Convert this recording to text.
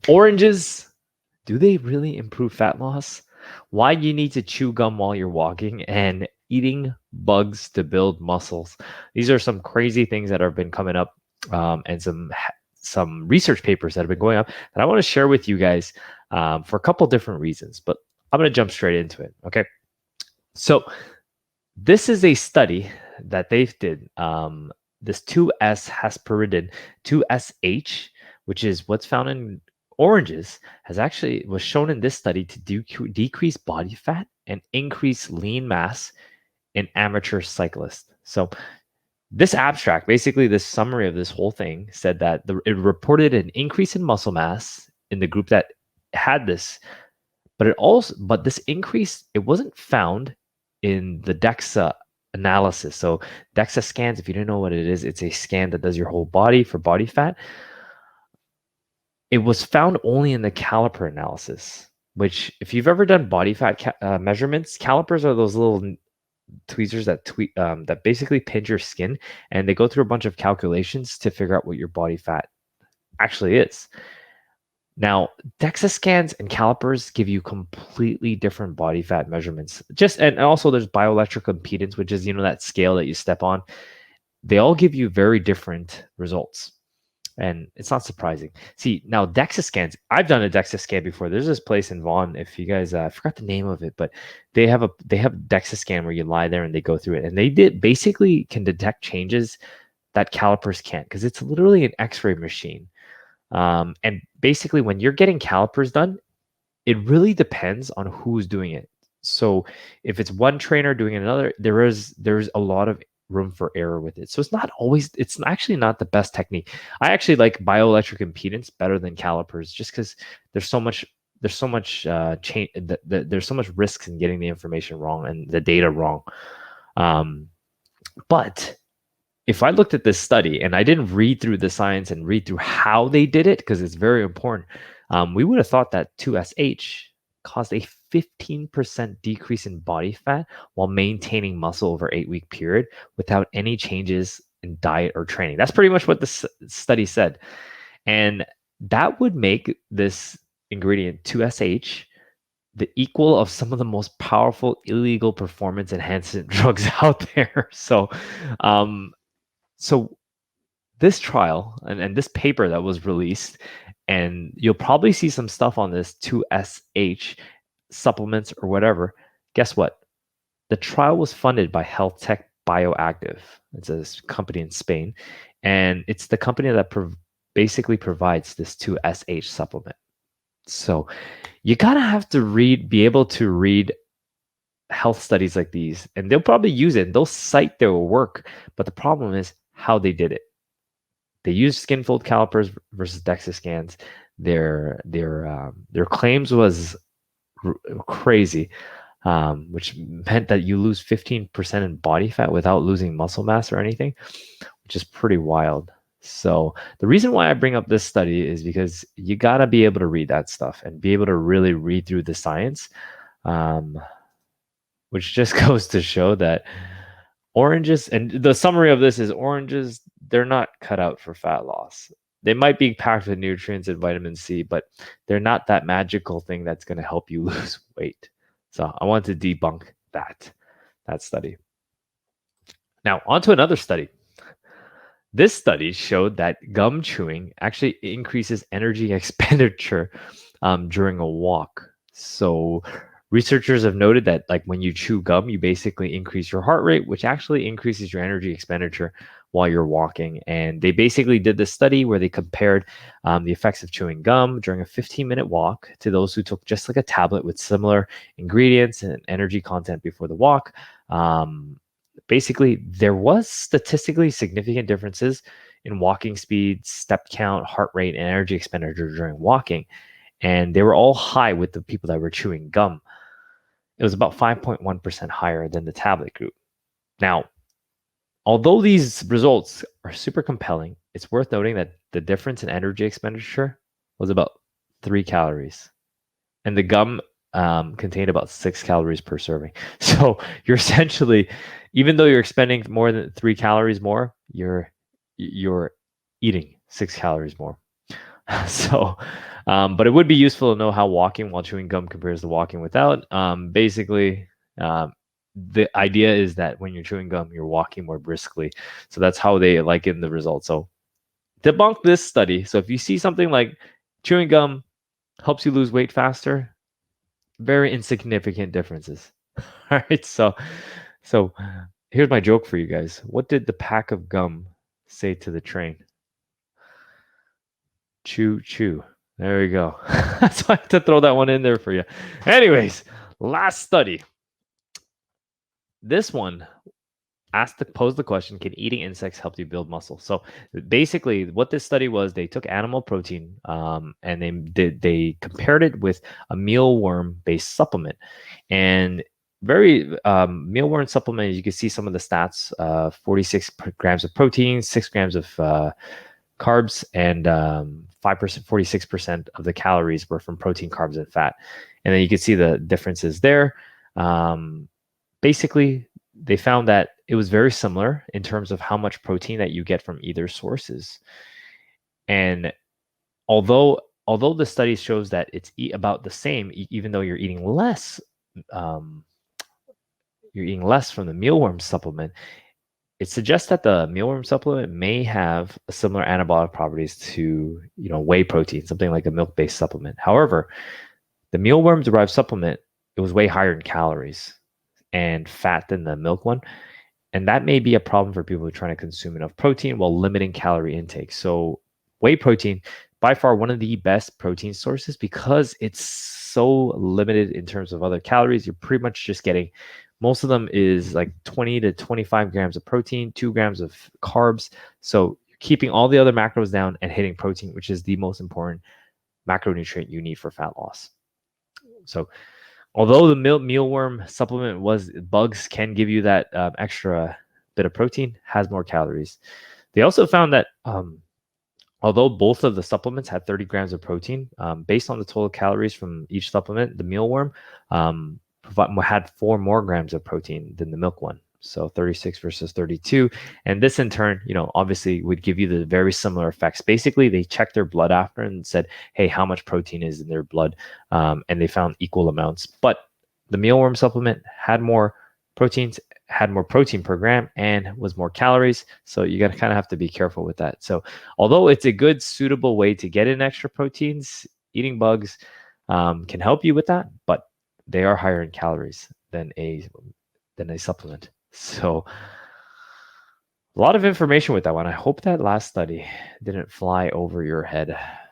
Oranges, do they really improve fat loss? Why you need to chew gum while you're walking, and eating bugs to build muscles. These are some crazy things that have been coming up, and some research papers that have been going up that I want to share with you guys, for a couple different reasons. But I'm going to jump straight into it. Okay. So this is a study that they did. This 2S hesperidin, 2SH, which is what's found in oranges, was shown in this study to decrease body fat and increase lean mass in amateur cyclists. So this abstract, basically this summary of this whole thing, said that it reported an increase in muscle mass in the group that had this, but this increase, it wasn't found in the Dexa analysis. So Dexa scans, if you don't know what it is, it's a scan that does your whole body for body fat. It was found only in the caliper analysis, which, if you've ever done body fat measurements, calipers are those little tweezers that basically pinch your skin, and they go through a bunch of calculations to figure out what your body fat actually is. Now, DEXA scans and calipers give you completely different body fat measurements. And also there's bioelectric impedance, which is, that scale that you step on. They all give you very different results. And it's not surprising. See, now DEXA scans, I've done a DEXA scan before. There's this place in Vaughan, if you guys, I forgot the name of it, but they have a DEXA scan where you lie there and they go through it. And they basically can detect changes that calipers can't, because it's literally an X-ray machine. And basically, when you're getting calipers done, it really depends on who's doing it. So if it's one trainer doing another, there's a lot of room for error with it. So it's actually not the best technique. I actually like bioelectric impedance better than calipers, just because there's so much change. There's so much risks in getting the information wrong and the data wrong. But if I looked at this study and I didn't read through the science and read through how they did it, because it's very important, we would have thought that 2SH caused a 15% decrease in body fat while maintaining muscle over 8-week period without any changes in diet or training. That's pretty much what the study said. And that would make this ingredient 2SH the equal of some of the most powerful illegal performance enhancement drugs out there. So this trial and this paper that was released, and you'll probably see some stuff on this 2SH supplements or whatever. Guess what? The trial was funded by Health Tech Bioactive. It's a company in Spain, and it's the company that basically provides this 2SH supplement. So you gotta have to be able to read health studies like these, and they'll probably use it and they'll cite their work, but the problem is how they did it. They used skin fold calipers versus DEXA scans. Their claims was crazy, which meant that you lose 15% in body fat without losing muscle mass or anything, which is pretty wild. So the reason why I bring up this study is because you gotta be able to read that stuff and be able to really read through the science, which just goes to show that oranges, and the summary of this is oranges, they're not cut out for fat loss. They might be packed with nutrients and vitamin C, but they're not that magical thing that's going to help you lose weight. So I want to debunk that study. Now, on to another study. This study showed that gum chewing actually increases energy expenditure during a walk. So researchers have noted that, like, when you chew gum, you basically increase your heart rate, which actually increases your energy expenditure while you're walking. And they basically did this study where they compared the effects of chewing gum during a 15-minute walk to those who took just like a tablet with similar ingredients and energy content before the walk. Basically, there was statistically significant differences in walking speed, step count, heart rate, and energy expenditure during walking. And they were all high with the people that were chewing gum. It was about 5.1% higher than the tablet group. Now, although these results are super compelling, it's worth noting that the difference in energy expenditure was about 3 calories. And the gum contained about 6 calories per serving. So you're essentially, even though you're expending more than 3 calories more, you're eating 6 calories more. So But it would be useful to know how walking while chewing gum compares to walking without. Basically, the idea is that when you're chewing gum, you're walking more briskly. So that's how they liken the results. So debunk this study. So if you see something like chewing gum helps you lose weight faster, very insignificant differences. All right. So here's my joke for you guys. What did the pack of gum say to the train? Choo choo. There we go. So I have to throw that one in there for you. Anyways, last study. This one posed the question, can eating insects help you build muscle? So basically what this study was, they took animal protein and they compared it with a mealworm based supplement. And very mealworm supplement, you can see some of the stats, 46 grams of protein, 6 grams of carbs, and 5%, 46% of the calories were from protein, carbs, and fat. And then you can see the differences there. Basically, they found that it was very similar in terms of how much protein that you get from either sources. And although the study shows that it's about the same, even though um, you're eating less from the mealworm supplement, it suggests that the mealworm supplement may have similar anabolic properties to whey protein, something like a milk-based supplement. However, the mealworm-derived supplement, it was way higher in calories and fat than the milk one. And that may be a problem for people who are trying to consume enough protein while limiting calorie intake. So whey protein, by far one of the best protein sources because it's so limited in terms of other calories. You're pretty much just getting, most of them is like 20 to 25 grams of protein, 2 grams of carbs. So you're keeping all the other macros down and hitting protein, which is the most important macronutrient you need for fat loss. So although the mealworm supplement was, bugs can give you that extra bit of protein, has more calories. They also found that although both of the supplements had 30 grams of protein, based on the total calories from each supplement, the mealworm had 4 more grams of protein than the milk one. So 36 versus 32. And this in turn, obviously would give you the very similar effects. Basically, they checked their blood after and said, hey, how much protein is in their blood? And they found equal amounts. But the mealworm supplement had more proteins, had more protein per gram, and was more calories. So you got to kind of have to be careful with that. So although it's a good, suitable way to get in extra proteins, eating bugs can help you with that, but they are higher in calories than a supplement. So a lot of information with that one. I hope that last study didn't fly over your head.